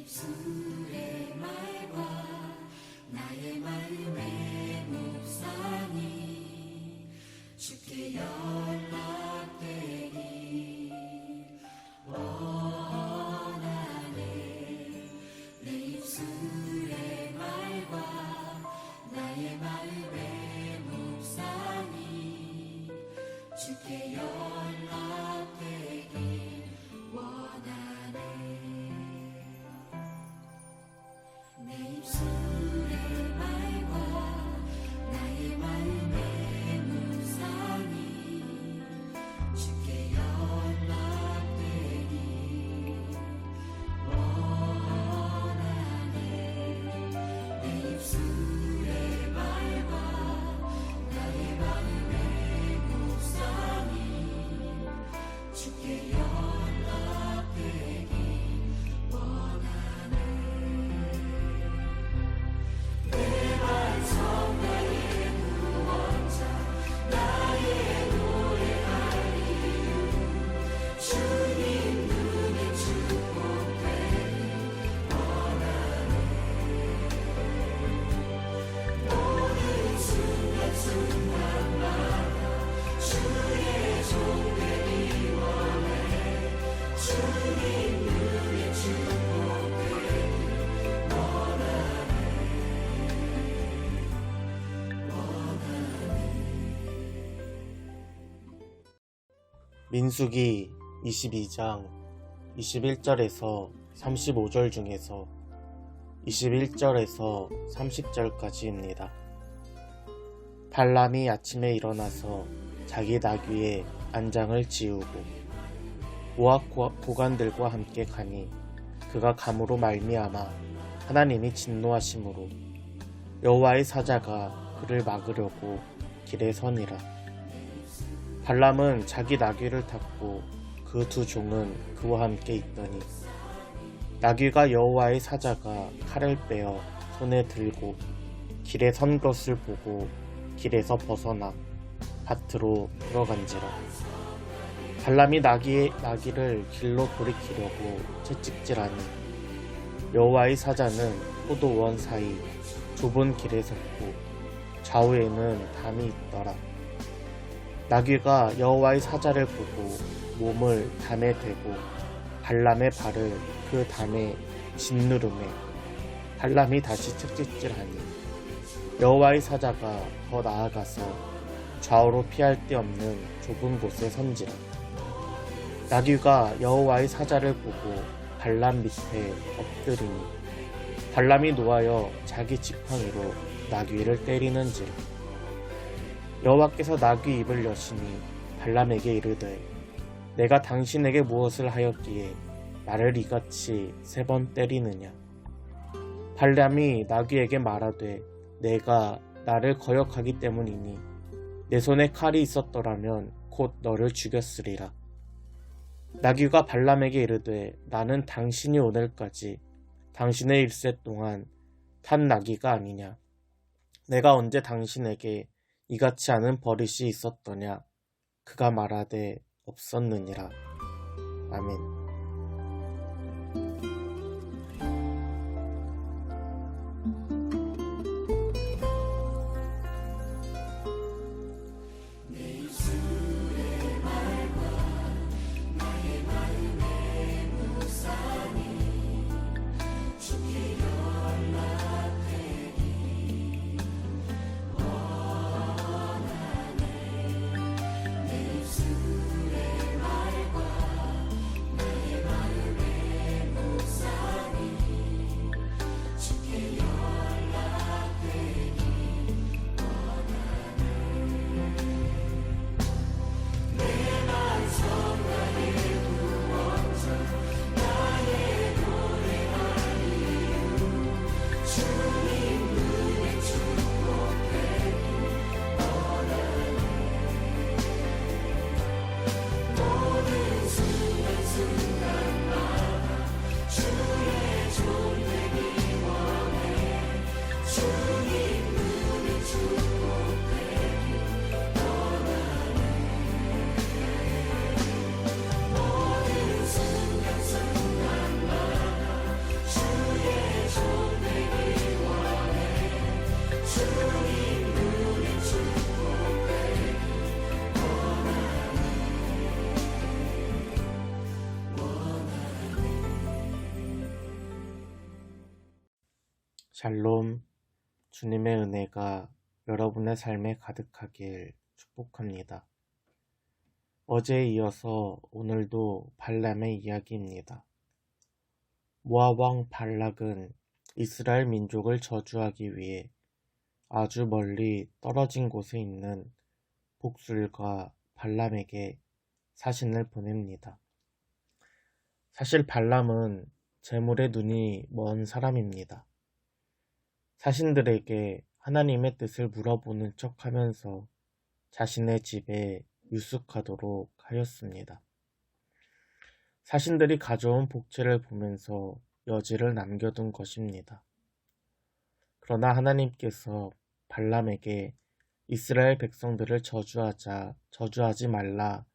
입술의 말과 나의 마음의 묵상이 주께 연락되기 원하네. 내 입술의 말과 나의 마음의 묵상이 주께 연락되기 원하네. 내 입술의 말과 나의 마음의 묵상이 주께 연락되기 원하네. 내 입술의 말과 나의 마음의 묵상이 주께 연락되기 원하네. 내 반성 나의 구원자 나의 노래할 이유 주님 눈에 축복되기 원하네. 모든 순간순간마다 주의 종되기 원해. 주님 눈에 축복되기 민수기 22장 21절에서 35절 중에서 21절에서 30절까지입니다. 발람이 아침에 일어나서 자기 나귀의 안장을 지우고 모압 고관들과 함께 가니 그가 감으로 말미암아 하나님이 진노하심으로 여호와의 사자가 그를 막으려고 길에 서니라. 발람은 자기 나귀를 탔고 그 두 종은 그와 함께 있더니 나귀가 여호와의 사자가 칼을 빼어 손에 들고 길에 선 것을 보고 길에서 벗어나 밭으로 들어간지라. 발람이 나귀를 길로 돌이키려고 채찍질하니 여호와의 사자는 포도원 사이 좁은 길에 섰고 좌우에는 담이 있더라. 나귀가 여호와의 사자를 보고 몸을 담에 대고 발람의 발을 그 담에 짓누르매 발람이 다시 채찍질하니 여호와의 사자가 더 나아가서 좌우로 피할 데 없는 좁은 곳에 선지라. 나귀가 여호와의 사자를 보고 발람 밑에 엎드리니 발람이 노하여 자기 지팡이로 나귀를 때리는지라. 여호와께서 나귀 입을 여시니 발람에게 이르되 내가 당신에게 무엇을 하였기에 나를 이같이 3번 때리느냐. 발람이 나귀에게 말하되 내가 나를 거역하기 때문이니 내 손에 칼이 있었더라면 곧 너를 죽였으리라. 나귀가 발람에게 이르되 나는 당신이 오늘까지 당신의 일세 동안 탄 나귀가 아니냐. 내가 언제 당신에게 이같이 하는 버릇이 있었더냐. 그가 말하되 없었느니라. 아멘. 내 샬롬, 주님의 은혜가 여러분의 삶에 가득하길 축복합니다. 어제에 이어서 오늘도 발람의 이야기입니다. 모압 왕 발락은 이스라엘 민족을 저주하기 위해 아주 멀리 떨어진 곳에 있는 복술과 발람에게 사신을 보냅니다. 사실 발람은 재물에 눈이 먼 사람입니다. 사신들에게 하나님의 뜻을 물어보는 척 하면서 자신의 집에 유숙하도록 하였습니다. 사신들이 가져온 복채를 보면서 여지를 남겨둔 것입니다. 그러나 하나님께서 발람에게 이스라엘 백성들을 저주하지 말라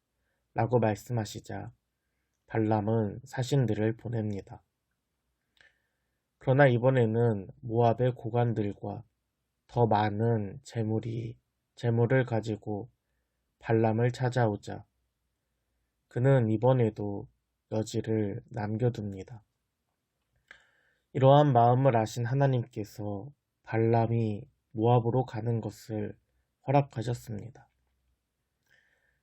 라고 말씀하시자 발람은 사신들을 보냅니다. 그러나 이번에는 모압의 고관들과 더 많은 재물을 가지고 발람을 찾아오자 그는 이번에도 여지를 남겨둡니다. 이러한 마음을 아신 하나님께서 발람이 모압으로 가는 것을 허락하셨습니다.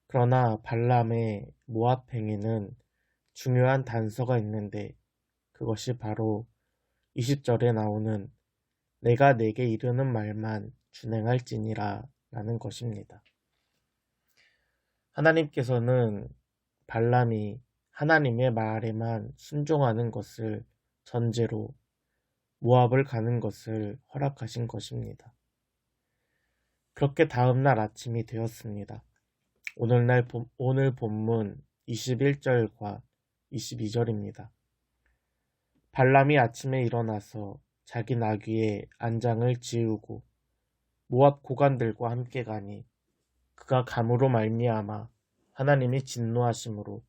그러나 발람의 모압 행위는 중요한 단서가 있는데 그것이 바로 20절에 나오는 내가 내게 이르는 말만 준행할지니라 라는 것입니다. 하나님께서는 발람이 하나님의 말에만 순종하는 것을 전제로 모압을 가는 것을 허락하신 것입니다. 그렇게 다음날 아침이 되었습니다. 오늘 본문 21절과 22절입니다. 발람이 아침에 일어나서 자기 나귀의 안장을 지우고 모압 고관들과 함께 가니 그가 감으로 말미암아 하나님이 진노하심으로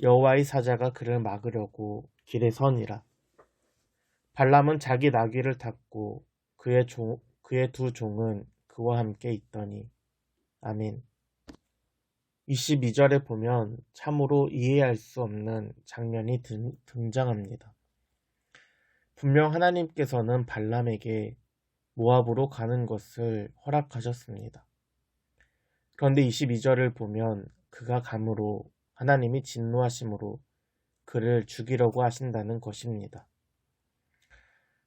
여호와의 사자가 그를 막으려고 길에 서니라. 발람은 자기 나귀를 탔고 그의 두 종은 그와 함께 있더니. 아멘. 22절에 보면 참으로 이해할 수 없는 장면이 등장합니다. 분명 하나님께서는 발람에게 모압으로 가는 것을 허락하셨습니다. 그런데 22절을 보면 그가 감으로 하나님이 진노하심으로 그를 죽이려고 하신다는 것입니다.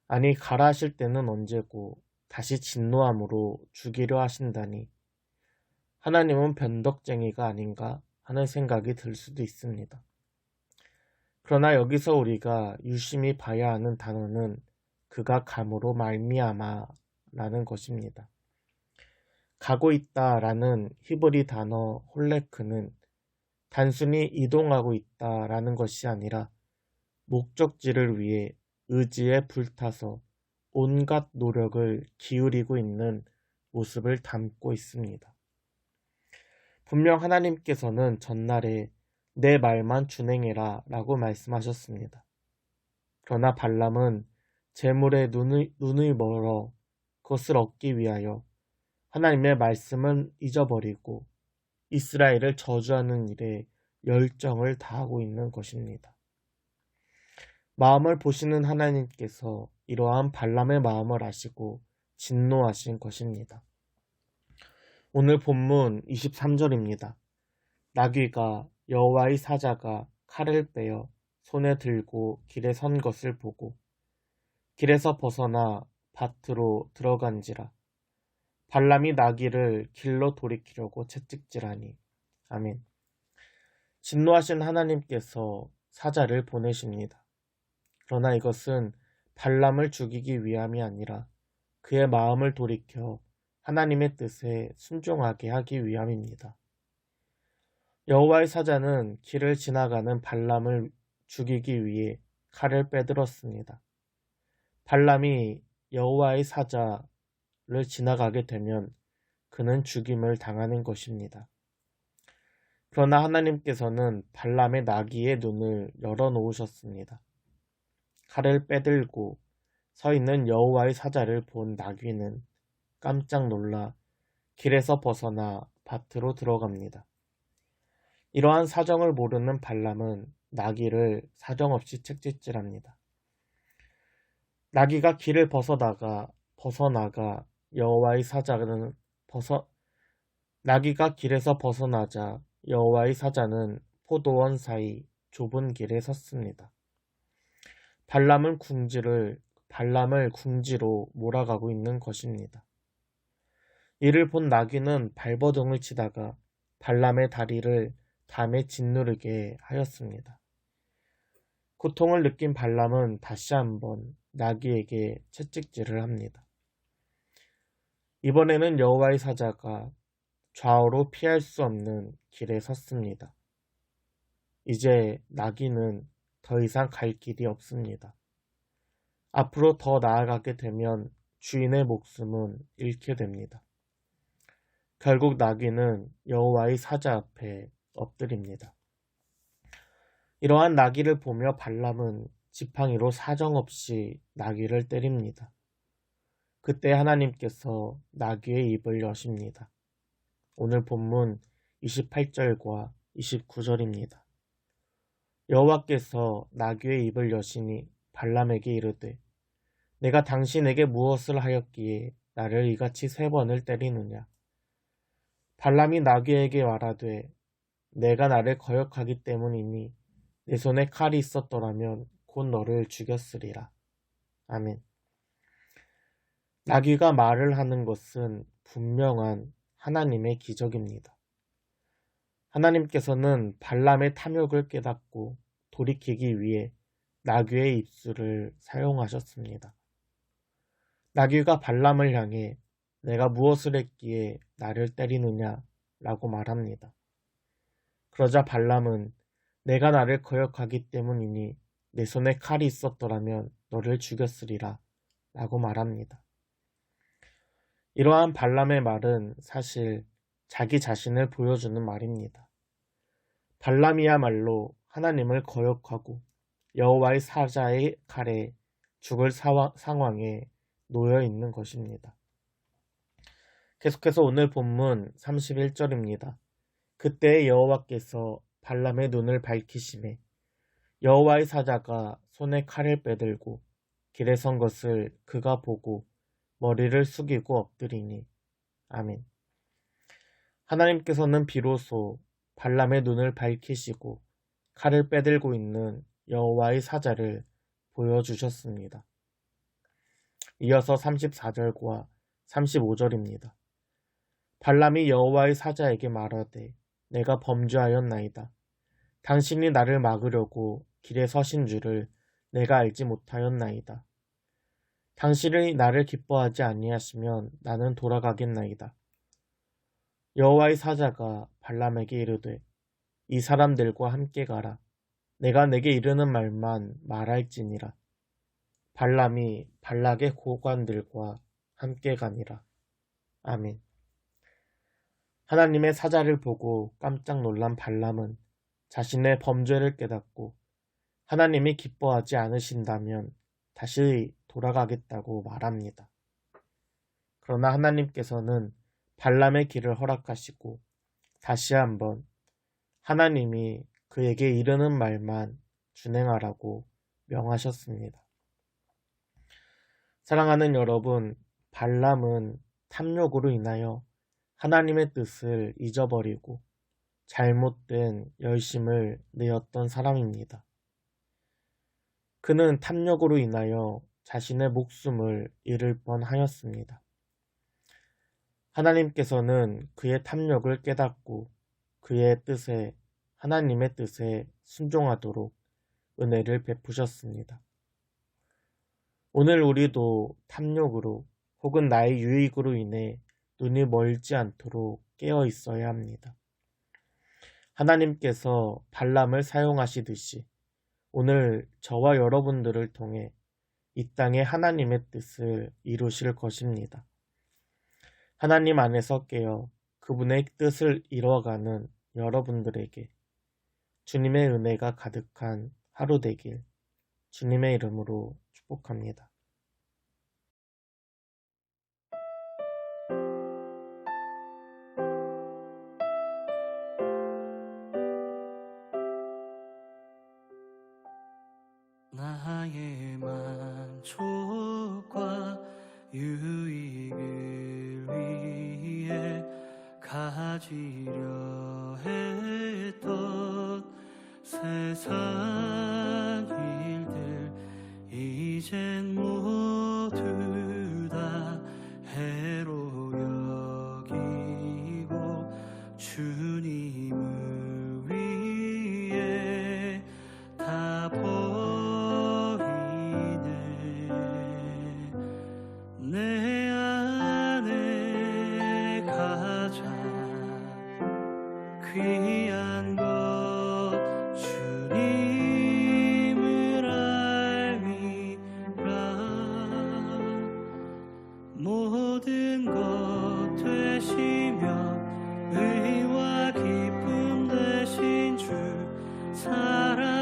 아니 가라 하실 때는 언제고 다시 진노함으로 죽이려 하신다니 하나님은 변덕쟁이가 아닌가 하는 생각이 들 수도 있습니다. 그러나 여기서 우리가 유심히 봐야 하는 단어는 그가 감으로 말미암아 라는 것입니다. 가고 있다 라는 히브리 단어 홀레크는 단순히 이동하고 있다 라는 것이 아니라 목적지를 위해 의지에 불타서 온갖 노력을 기울이고 있는 모습을 담고 있습니다. 분명 하나님께서는 전날에 내 말만 준행해라 라고 말씀하셨습니다. 그러나 발람은 재물에 눈이 멀어 그것을 얻기 위하여 하나님의 말씀은 잊어버리고 이스라엘을 저주하는 일에 열정을 다하고 있는 것입니다. 마음을 보시는 하나님께서 이러한 발람의 마음을 아시고 진노하신 것입니다. 오늘 본문 23절입니다. 나귀가 여호와의 사자가 칼을 빼어 손에 들고 길에 선 것을 보고 길에서 벗어나 밭으로 들어간지라. 발람이 나귀를 길로 돌이키려고 채찍질하니. 아멘. 진노하신 하나님께서 사자를 보내십니다. 그러나 이것은 발람을 죽이기 위함이 아니라 그의 마음을 돌이켜 하나님의 뜻에 순종하게 하기 위함입니다. 여호와의 사자는 길을 지나가는 발람을 죽이기 위해 칼을 빼들었습니다. 발람이 여호와의 사자를 지나가게 되면 그는 죽임을 당하는 것입니다. 그러나 하나님께서는 발람의 나귀의 눈을 열어놓으셨습니다. 칼을 빼들고 서 있는 여호와의 사자를 본 나귀는 깜짝 놀라 길에서 벗어나 밭으로 들어갑니다. 이러한 사정을 모르는 발람은 나귀를 사정없이 채찍질합니다. 나귀가 길을 벗어나가 여호와의 사자는 나귀가 길에서 벗어나자 여호와의 사자는 포도원 사이 좁은 길에 섰습니다. 발람을 궁지로 몰아가고 있는 것입니다. 이를 본 나귀는 발버둥을 치다가 발람의 다리를 담에 짓누르게 하였습니다. 고통을 느낀 발람은 다시 한번 나귀에게 채찍질을 합니다. 이번에는 여호와의 사자가 좌우로 피할 수 없는 길에 섰습니다. 이제 나귀는 더 이상 갈 길이 없습니다. 앞으로 더 나아가게 되면 주인의 목숨은 잃게 됩니다. 결국 나귀는 여호와의 사자 앞에 엎드립니다. 이러한 나귀를 보며 발람은 지팡이로 사정없이 나귀를 때립니다. 그때 하나님께서 나귀의 입을 여십니다. 오늘 본문 28절과 29절입니다. 여호와께서 나귀의 입을 여시니 발람에게 이르되 내가 당신에게 무엇을 하였기에 나를 이같이 3번을 때리느냐. 발람이 나귀에게 말하되 내가 나를 거역하기 때문이니 내 손에 칼이 있었더라면 곧 너를 죽였으리라. 아멘. 나귀가 말을 하는 것은 분명한 하나님의 기적입니다. 하나님께서는 발람의 탐욕을 깨닫고 돌이키기 위해 나귀의 입술을 사용하셨습니다. 나귀가 발람을 향해 내가 무엇을 했기에 나를 때리느냐 라고 말합니다. 그러자 발람은 내가 나를 거역하기 때문이니 내 손에 칼이 있었더라면 너를 죽였으리라 라고 말합니다. 이러한 발람의 말은 사실 자기 자신을 보여주는 말입니다. 발람이야말로 하나님을 거역하고 여호와의 사자의 칼에 죽을 상황에 놓여 있는 것입니다. 계속해서 오늘 본문 31절입니다. 그때 여호와께서 발람의 눈을 밝히시매 여호와의 사자가 손에 칼을 빼들고 길에 선 것을 그가 보고 머리를 숙이고 엎드리니. 아멘. 하나님께서는 비로소 발람의 눈을 밝히시고 칼을 빼들고 있는 여호와의 사자를 보여주셨습니다. 이어서 34절과 35절입니다. 발람이 여호와의 사자에게 말하되 내가 범죄하였나이다. 당신이 나를 막으려고 길에 서신 줄을 내가 알지 못하였나이다. 당신이 나를 기뻐하지 아니하시면 나는 돌아가겠나이다. 여호와의 사자가 발람에게 이르되 이 사람들과 함께 가라. 내가 내게 이르는 말만 말할지니라. 발람이 발락의 고관들과 함께 가니라. 아멘. 하나님의 사자를 보고 깜짝 놀란 발람은 자신의 범죄를 깨닫고 하나님이 기뻐하지 않으신다면 다시 돌아가겠다고 말합니다. 그러나 하나님께서는 발람의 길을 허락하시고 다시 한번 하나님이 그에게 이르는 말만 준행하라고 명하셨습니다. 사랑하는 여러분, 발람은 탐욕으로 인하여 하나님의 뜻을 잊어버리고 잘못된 열심을 내었던 사람입니다. 그는 탐욕으로 인하여 자신의 목숨을 잃을 뻔하였습니다. 하나님께서는 그의 탐욕을 깨닫고 그의 뜻에, 하나님의 뜻에 순종하도록 은혜를 베푸셨습니다. 오늘 우리도 탐욕으로 혹은 나의 유익으로 인해 눈이 멀지 않도록 깨어 있어야 합니다. 하나님께서 발람을 사용하시듯이 오늘 저와 여러분들을 통해 이 땅에 하나님의 뜻을 이루실 것입니다. 하나님 안에서 깨어 그분의 뜻을 이뤄가는 여러분들에게 주님의 은혜가 가득한 하루 되길 주님의 이름으로 축복합니다. 나의 만족 유익을 위해 가지려 했던 세상 일들 이젠 모두 다 해로 여기고 주님을 위해 다 버리네. 내 안에 가장 귀한 것 주님을 알미라. 모든 것 되시며 의와 기쁨 되신 주 사랑합니다.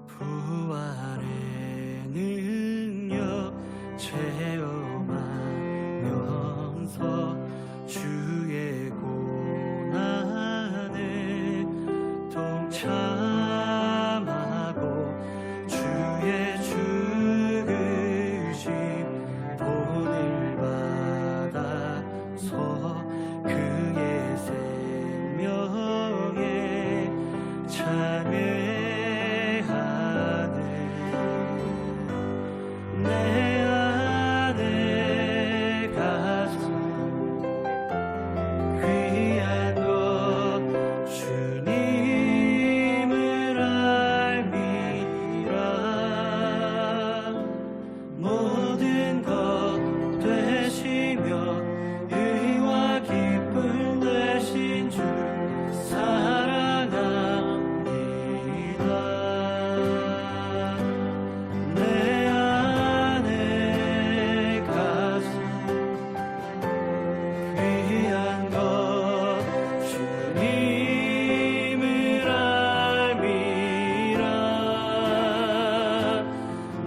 부활의 능력 체험하면서 주의 고난에 동참하고 주의 죽으심 본을 받아서 그의 생명에 참여하네. 내 안에 가장 귀한 것 주님을 알미라. 모든 것 되시며 의와 기쁨 되신 주 사랑합니다. 내 안에 가장 귀한 것 주님을 알미라.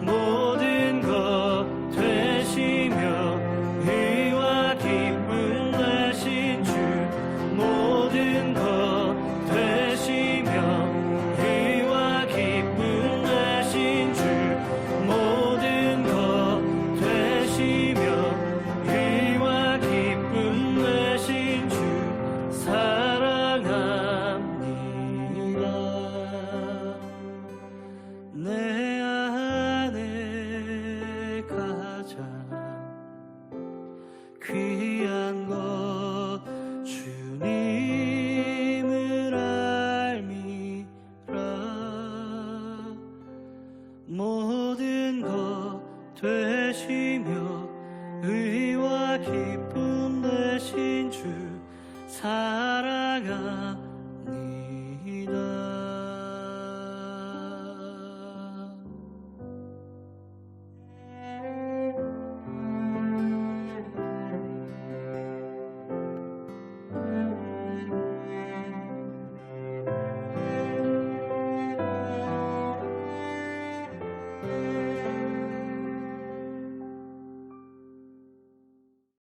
모든 것 되시며 의와 기쁨 되신 주 모든 것 되시며 의와 기쁨 되신 주 모든 것 되시며 의와 기쁨 되신 주 사랑합니다. 내 안에 가장 귀한 것 주님을 알미라. 모든 것 되시며 의와 기쁨 되신 주 사랑합니다.